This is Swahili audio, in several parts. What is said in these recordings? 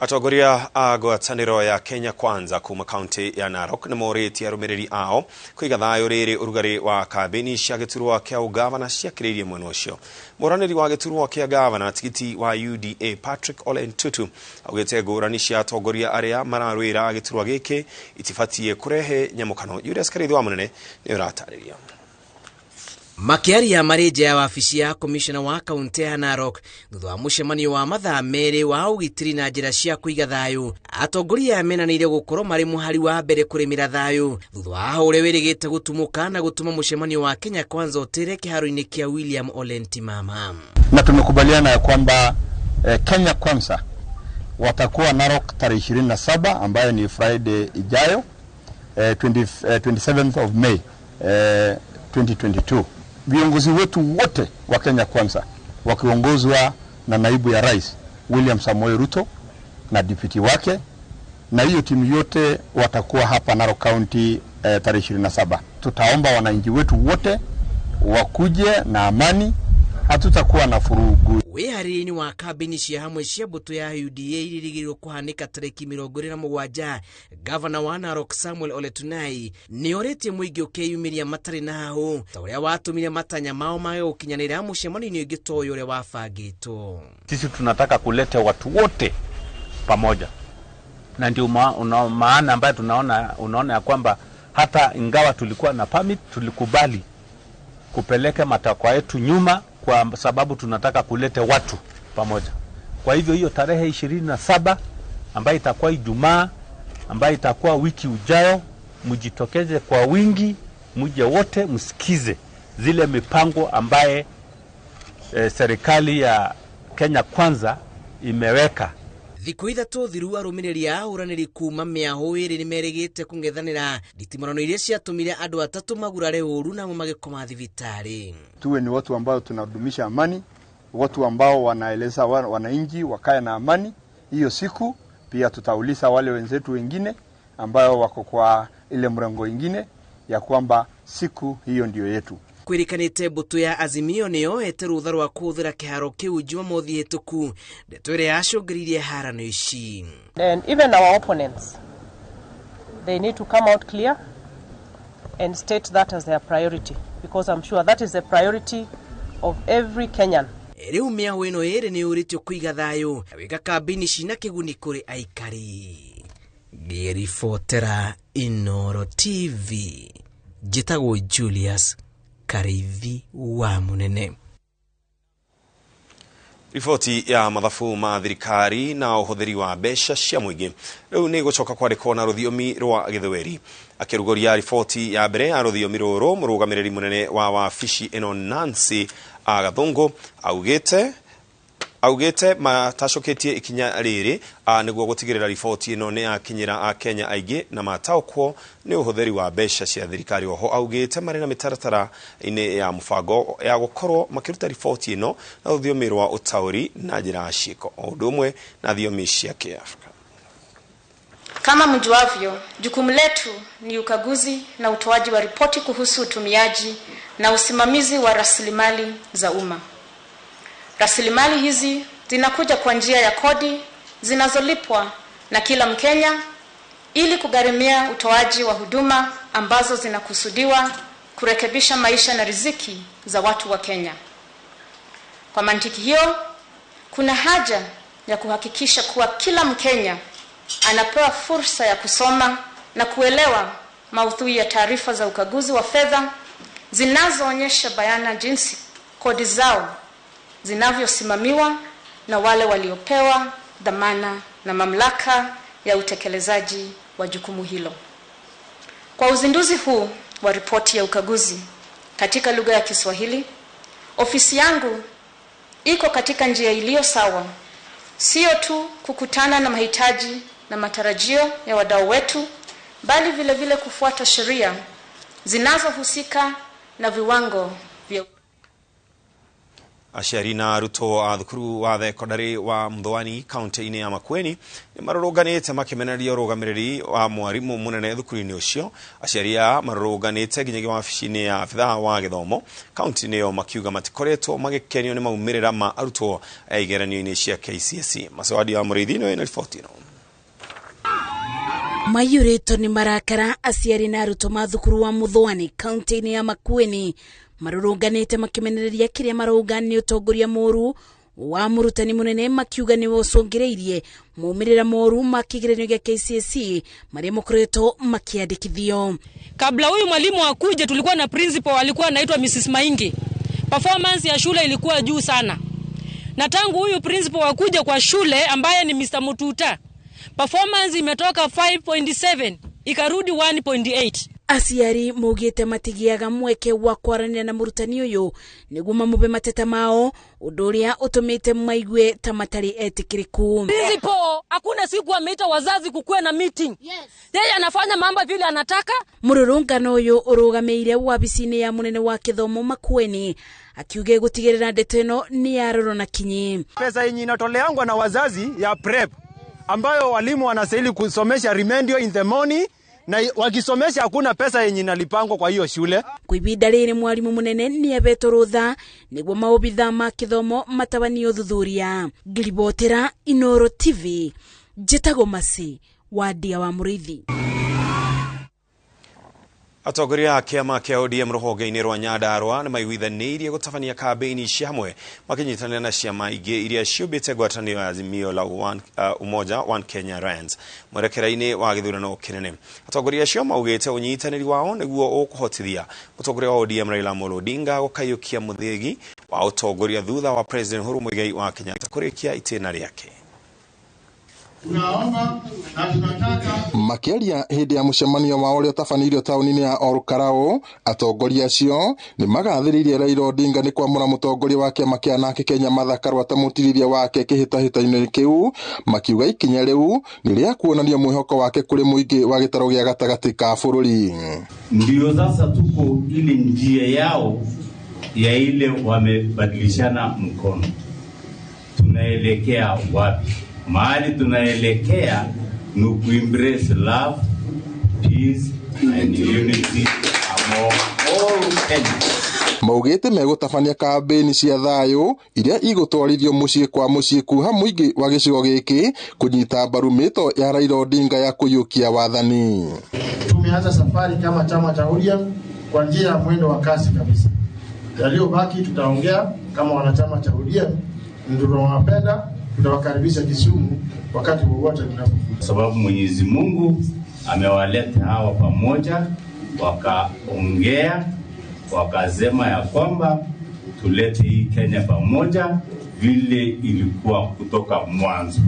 Atongoria a ngwatanĩro ya Kenya Kwanza kuma kaunti ya Narok nĩ morĩtie arũmĩrĩri ao kũiga thayũ rĩrĩ ũrugarĩ wa kambĩini cia gĩturwa kĩa ũgavana ciakĩrĩirie mwena ũcio. Mũranĩri wa gĩturwa kĩa gavana tigiti wa UDA Patrick Ole Ntutu augĩte ngũrani cia atongoria arĩa mararũĩra gĩturwa gĩkĩ itibatie kũrehe nyamũkano. Julius Karĩithĩ wa Mũnene nĩ ũratarĩria. Makiaria marĩnja ya wabici ya komishona wa kaunti ya Narok thutha wa mũcemanio wa mathaa merĩ wa ũgitĩri na njĩra cia kũiga thayũ, atongoria menanĩire gũkorwo marĩ mũhari wa mbere kũrĩmĩra thayũ thutha wa ũrĩa wĩrĩgĩte gũtumũka na gũtũma mũcemanio wa Kenya Kwanza ũtĩre kĩharo-inĩ kĩa William Ole Ntimama. Na tumekubaliana ya kwamba Kenya Kwanza watakuwa Narok tarehe 27 ambayo ni Friday ijayo 27th of May 2022. Viongozi wetu wote wa Kenya Kwanza wakiongozwa na naibu ya rais William Samoei Ruto na deputy wake, na hiyo timu yote watakuwa hapa Narok County tarehe 27. Tutaomba wananchi wetu wote wakuje na amani, hatutakuwa na furugu. Wĩharĩria-inĩ wa kambĩini cia hamwe cia mbũtũ ya UDA irĩgĩrĩirwo kũhanĩka tarĩki 27, gavana wa Narok Samuel Ole Tunai nĩ orĩtie mũingĩ ũkeyumĩria matarĩ na hahũ ta ũrĩa watũmire matanya mao mage gũkinyanĩra mũcemanio-inĩ ũngĩ ta ũyũ ũrĩa wabangĩtwo. Sisi tunataka kuleta watu wote pamoja, na ndio maana ambayo unaona ya kwamba hata ingawa tulikuwa na permit tulikubali kupeleka matakwa yetu nyuma kwa sababu tunataka kuleta watu pamoja. Kwa hivyo hiyo tarehe 27 ambayo itakuwa Ijumaa, ambayo itakuwa wiki ujayo, mjitokeze kwa wingi, mje wote msikize zile mipango ambaye serikali ya Kenya Kwanza imeweka. Thikũ ithatũ thiru arũmĩrĩri a ahũranĩri kuma mĩahũ ĩrĩ nĩ merĩgĩte kũng'ethanĩra nditimũrano iria ciatũmire andũ atatũ magurare ũru na magĩkoma thibitarĩ. Tuwe ni watu ambao tunadumisha amani, watu ambao wanaeleza wananchi wakae na amani. Hiyo siku pia tutauliza wale wenzetu wengine ambao wako kwa ile mrengo ingine ya kwamba siku hiyo ndio yetu. Kwĩrĩkanĩte mbũtũ ya Azimio nĩyoete rũtha rwa kũhũthĩra kĩharo kĩu Jumamothi hĩtũku, ndeto ĩrĩa yacũngĩrĩirie harano ici. And even our opponents, they need to come out clear and state that as their priority, because I'm sure that is the priority of every Kenyan. Rĩu mĩahũ ĩno ĩrĩ nĩ yũrĩtio kũiga thayũ na wĩka kambĩini cina kĩguni kũrĩ aikari. Ngĩribotera Inooro TV, njĩtagwo Julius Karĩithĩ wa Mũnene. Riboti ya mathabu ma thirikari na ũhũthĩri wa mbeca cia mũingĩ rĩu nĩ gũcoka kwandĩkwo na rũthiomi rwa Gĩthweri. Akĩrugũria riboti ya mbere ya rũthiomi rũrũ, mũrũgamĩrĩri mũnene wa wabici ĩno Nancy Gathungu augĩte matacũkĩtie ikinya rĩrĩ nĩguo gũtigĩrĩra riboti ĩno nĩ yakinyĩra Akenya aingĩ na mataũkwo nĩ ũhũthĩri wa mbeca cia thirikari. Oho augĩte marĩ na mĩtaratara-inĩ ya mũbango ya gũkorwo makĩruta riboti ĩno na rũthiomi rwa ũtaũri na njĩra ya ciĩko o ũndũ ũmwe na thiomi cia Kĩafrika. Kama mjuavyo, jukumu letu ni ukaguzi na utoaji wa ripoti kuhusu utumiaji na usimamizi wa rasilimali za umma. Rasilimali hizi zinakuja kwa njia ya kodi zinazolipwa na kila Mkenya ili kugharimia utoaji wa huduma ambazo zinakusudiwa kurekebisha maisha na riziki za watu wa Kenya. Kwa mantiki hiyo, kuna haja ya kuhakikisha kuwa kila Mkenya anapewa fursa ya kusoma na kuelewa maudhui ya taarifa za ukaguzi wa fedha zinazoonyesha bayana jinsi kodi zao zinavyosimamiwa na wale waliopewa dhamana na mamlaka ya utekelezaji wa jukumu hilo. Kwa uzinduzi huu wa ripoti ya ukaguzi katika lugha ya Kiswahili, ofisi yangu iko katika njia iliyo sawa, sio tu kukutana na mahitaji na matarajio ya wadau wetu, bali vile vile kufuata sheria zinazohusika na viwango vya Aciari na arutwo a thukuru wa thekondarĩ wa Mthwani kaunti-inĩ ya Makueni nĩ marũrũnganĩte makĩmenereria ũrũgamĩrĩri wa mwarimũ mũnene thukuru-inĩ ũcio. Aciari aya marũrũnganĩte nginyagia wabici-inĩ ya abithaa wa gĩthomo kaunti-inĩ ĩyo makiuga matikoretwo magĩkenio nĩ maumĩrĩra ma arutwo igeranio-inĩ cia KCSE. Macawadi wa Mũrĩithi nĩ na riboti ĩno. Maiyũrĩtwo nĩ marakara aciari na arutwo ma thukuru wa Mthwani kaunti-inĩ ya Makueni marũrũnganĩte makĩmenereria kĩrĩa marauga nĩ ũtongoria mũru wa mũrutani mũnene, makiuga nĩ wocũngĩrĩirie maumĩrĩra moru ma kĩgeranio gĩa KCSE marĩa makoretwo makĩandĩkithio. Kabla huyu mwalimu akuje tulikuwa na principal alikuwa anaitwa Mrs. Maingi. Performance ya shule ilikuwa juu sana. Na tangu huyu principal akuje kwa shule ambaye ni Mr. Mututa, performance imetoka 5.7 ikarudi 1.8. Aciari maugĩte matigiaga mweke wa kwaranĩria na mũrutani ũyũ nĩguo mamũbe mateta mao, ũndũ ũrĩa ũtũmĩte maigue ta matarĩ etĩkĩrĩku. Principal hakuna siku ameita wazazi kukuwe na meeting. Yeye anafanya mambo vile anataka. Mũrũrũngano ũyũ ũrũgamĩire wabici-inĩ ya mũnene wa gĩthomo Makueni, akiuga gũtigĩrĩra ndeto ĩno nĩ yarorwo na kinyi. Pesa yenye inatoleangwa na wazazi ya prep ambayo walimu wanastahili kusomesha remedial in the morning, na wakisomesha hakuna pesa yenye inalipangwa kwa hiyo shule. Kwa ihinda rĩrĩ mwarimu mũnene nĩ abetwo rũtha nĩguo maobithaa ma gĩthomo matabanio thuthuria. Ngiribotera Inooro TV, njĩtagwo Masi wa Ndia wa Mũrĩithi. Atongoria a kĩama kĩa ODM rũhonge-inĩ rwa Nyandarua nĩ maiguithanĩirie gũtabania kambĩini cia hamwe makĩnyitanĩra na ciama ingĩ iria ciũmbĩte ngwatanĩro ya Azimio la Umoja One Kenya Rans mwerekera-inĩ wa gĩthurano kĩnene. Atongoria acio maugĩte ũnyitanĩri wao nĩguo ũkũhotithia mũtongoria wa ODM Raila Amolo Odinga gũkaiũkia mũthĩgi wa ũtongoria thutha wa President Uhuru Muigai wa Kenyatta kũrĩkia itĩna rĩake. Makiaria hĩndĩ ya mũcemanio wa ũrĩa ũtabanirio taũni-inĩ ya Olkarao, atongoria acio nĩ magathĩrĩirie Raila Odinga nĩ kwamũra mũtongoria wa kĩama kĩa NARC Kenya Martha Karua ta mũtirithia wake kĩhĩtahĩtano-inĩ kĩu, makiuga ikinya rĩu nĩ rĩa kuonania mwĩhoko wake kũrĩ mũingĩ wa gĩtarũ gĩa gatagatĩ ka bũrũri. Ndio sasa tuko ile njia yao ya ile wamebadilishana mkono. Tunaelekea wapi? Mahali tunaelekea ni kuembrace love, peace and unity among all Kenyans. Maugĩte megũtabania kambĩini cia thayũ iria igũtwarithio mũciĩ kwa mũciĩ kuha mũingĩ wa gĩcigo gĩkĩ kũnyita mbaru mĩto ya Raila Odinga ya kũiyũkia wathani. Tumeanza safari kama chama cha ODM kwa njia ya mwendo wa kasi kabisa. Yaliyobaki tutaongea kama wanachama cha ODM, ndio tunawapenda, tutawakaribisha Kisumu wakati wowote tunapokuja. Sababu Mwenyezi Mungu amewaleta hawa pamoja, wakaongea, wakasema ya kwamba tulete hii Kenya pamoja vile ilikuwa kutoka mwanzo.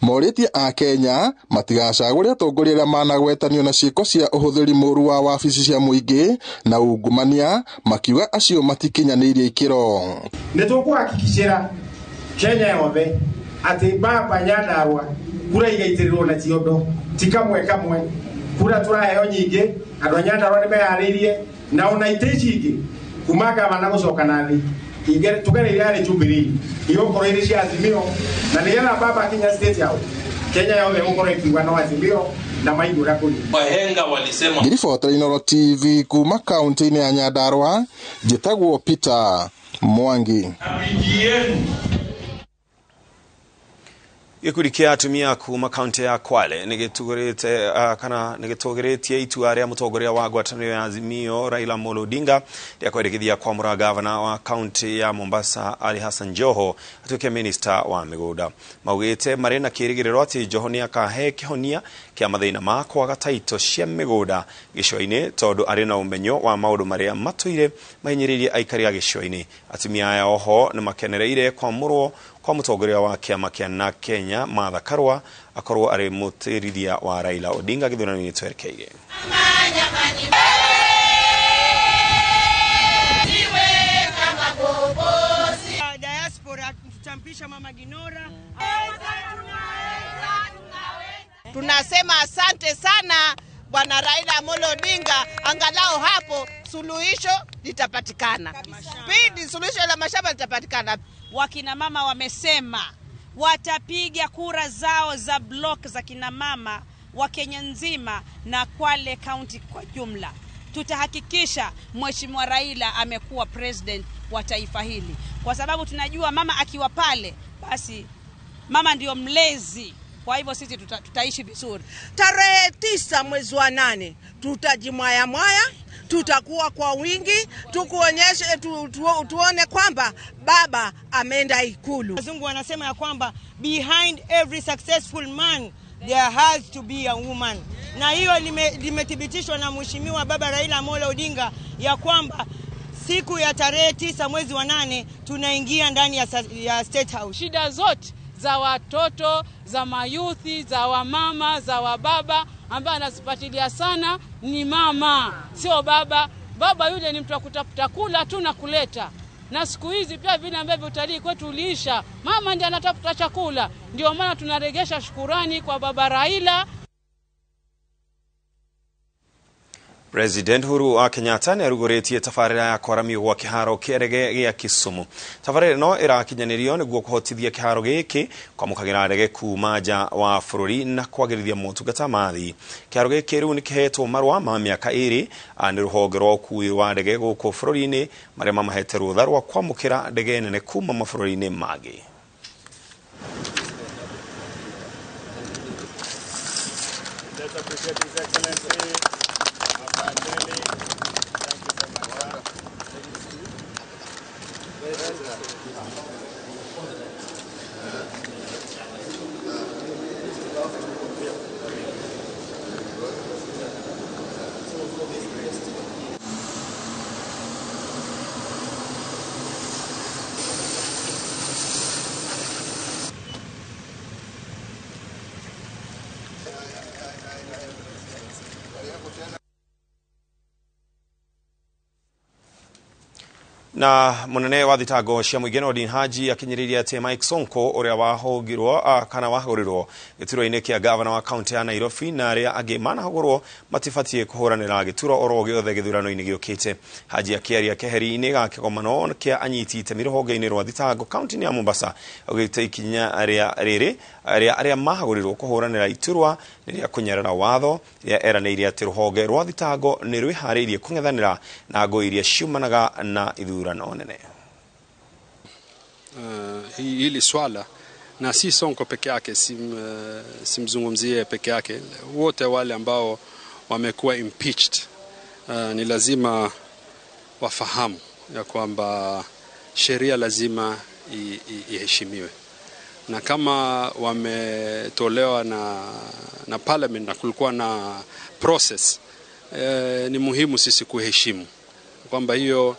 Morĩtie a Kenya matigacagũre atongoria arĩa managwetanio na ciĩko cia ũhũthĩri mũru wa wabici cia mũingĩ na ungumania, makiuga acio matikinyanĩirie ikĩro. Nĩtũkũhakikishĩra Kenya yothe atĩ baba Nyandarua kura igaitirwo na ciondo tikamwe kamwe, kura turaheo nyingĩ, andũ a Nyandarua nĩ meharĩirie na ona iteji ingĩ kuma gavana gũcoka nathi tugereire harĩ Jubilee igũkorwo irĩ cia Azimio, na nĩgetha baba Kenya state yao Kenya yothe gũkorwo ikiuga no Azimio na maigũra kũrĩ. Wahenga walisema. Ngiribotera Inooro TV kuma kaunti-inĩ ya Nyandarua, njĩtagwo Peter Mwangi. Gĩkundi kĩa atumia kuma kaunti ya Kwale nĩgĩtũgĩrĩtie itua rĩa mũtongoria wa ngwatanĩro ya Azimio Raila Amolo Odinga rĩa kwendekithia kwamũra gavana wa kaunti ya Mombasa Ali Hassan Joho atuĩke minista wa mĩgũnda. Maugĩte marĩ na kĩĩrĩgĩrĩro atĩ Joho nĩ akahe kĩhonia kĩa mathĩna ma kwaga taito cia mĩgũnda gĩcũa-inĩ tondũ arĩ na ũmenyo wa maũndũ marĩa matũire mahinyĩrĩirie aikari a gĩcũa-inĩ. Atumia aya oho nĩ makenereire kwamũrwo kwa mũtongoria wa kĩama kĩa NARC Kenya Martha Karua akorwo arĩ mũtirithia wa Raila Odinga gĩthurano-inĩ twerekeire. Diaspora tutampisha Mama Ginora. Tunasema asante sana Bwana Raila Amolo Odinga, angalau hapo suluhisho litapatikana. Pili, suluhisho la mashamba litapatikana. Wakina mama wamesema watapiga kura zao za block za kina mama wa Kenya nzima na Kwale County kwa jumla. Tutahakikisha Mheshimiwa Raila amekuwa president wa taifa hili, kwa sababu tunajua mama akiwa pale basi mama ndio mlezi. Kwa hivyo sisi tutaishi vizuri. Tarehe 9 mwezi wa 8 tutajimwaya mwaya, tutakuwa kwa wingi, tukuonyeshe tuone kwamba baba ameenda Ikulu. Wazungu wanasema ya kwamba behind every successful man there has to be a woman. Na hiyo limethibitishwa na Mheshimiwa Baba Raila Amolo Odinga ya kwamba siku ya tarehe 9 mwezi wa 8 tunaingia ndani ya State House. Shida zote za watoto, za mayuthi, za wamama, za wababa ambaye anazipatilia sana ni mama, sio baba. Baba yule ni mtu wa kutafuta kula tu na kuleta. Na siku hizi pia vile ambavyo utalii kwetu uliisha, mama ndiye anatafuta chakula. Ndio maana tunaregesha shukurani kwa Baba Raila. President Uhuru wa Kenyatta ni arugoretie tafarira ya kwaramio gwa kiharo kĩrege gĩa Kisumu. Tafarira no irakinyanirio niguo kuhotithia kiharo gĩkĩ kwamukagira ndege kuma nja wa bũrũri na kwagĩrithia motungata mathi. Kiharo gĩkĩ rĩu nĩ kĩhetwo marũa ma mĩaka 2 nĩ rũhonge rwa ũkuui wa ndege gũkũ bũrũri-inĩ marĩa mamahete rũtha rwa kwamũkĩra ndege nene kuma mabũrũri-inĩ mangĩ. Na munene wa thitango cia muingĩ Nordin Haji akinyiriria ati Mike Sonko uria wahogirwo kana wahurirwo gĩturwa-inĩ kĩa gavana wa kaunti ya Nairobi na aria angĩ manahogorwo matibatie kuhuranira gĩturwa oro gĩothe gĩthurano-inĩ gĩũkĩte. Haji akiaria keheri-inĩ ga kĩgomano kĩa anyiti itemi rũhonge-inĩ rwa thitango kaunti ya Mombasa augĩte ikinya aria mahagorirwo kuhuranira iturwa rĩrĩa kunyerera watho rĩrĩa eranĩire ati rũhonge rwa thitango nĩ rwĩharĩirie kũng'ethanĩra na ngũ iria ciumanaga na ithurano nene. Hili swala na si Sonko peke yake, simzungumzie peke yake, wote wale ambao wamekuwa impeached ni lazima wafahamu ya kwamba sheria lazima iheshimiwe, na kama wametolewa na parliament na kulikuwa na process, ni muhimu sisi kuheshimu kwamba hiyo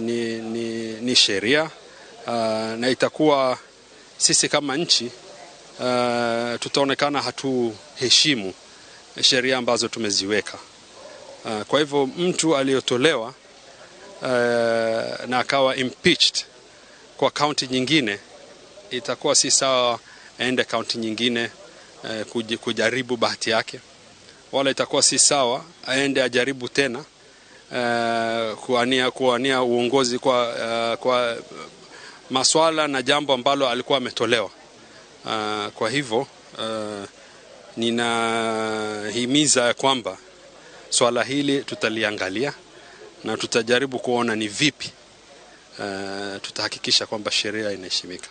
ni sheria, na itakuwa sisi kama nchi tutaonekana hatuheshimu sheria ambazo tumeziweka. Kwa hivyo mtu aliyotolewa na akawa impeached kwa county nyingine, itakuwa si sawa aende county nyingine kujaribu bahati yake, wala itakuwa si sawa aende ajaribu tena kuania uongozi kwa maswala na jambo ambalo alikuwa ametolewa. Kwa hivyo ninahimiza kwamba swala hili tutaliangalia na tutajaribu kuona ni vipi tutahakikisha kwamba sheria inaheshimika.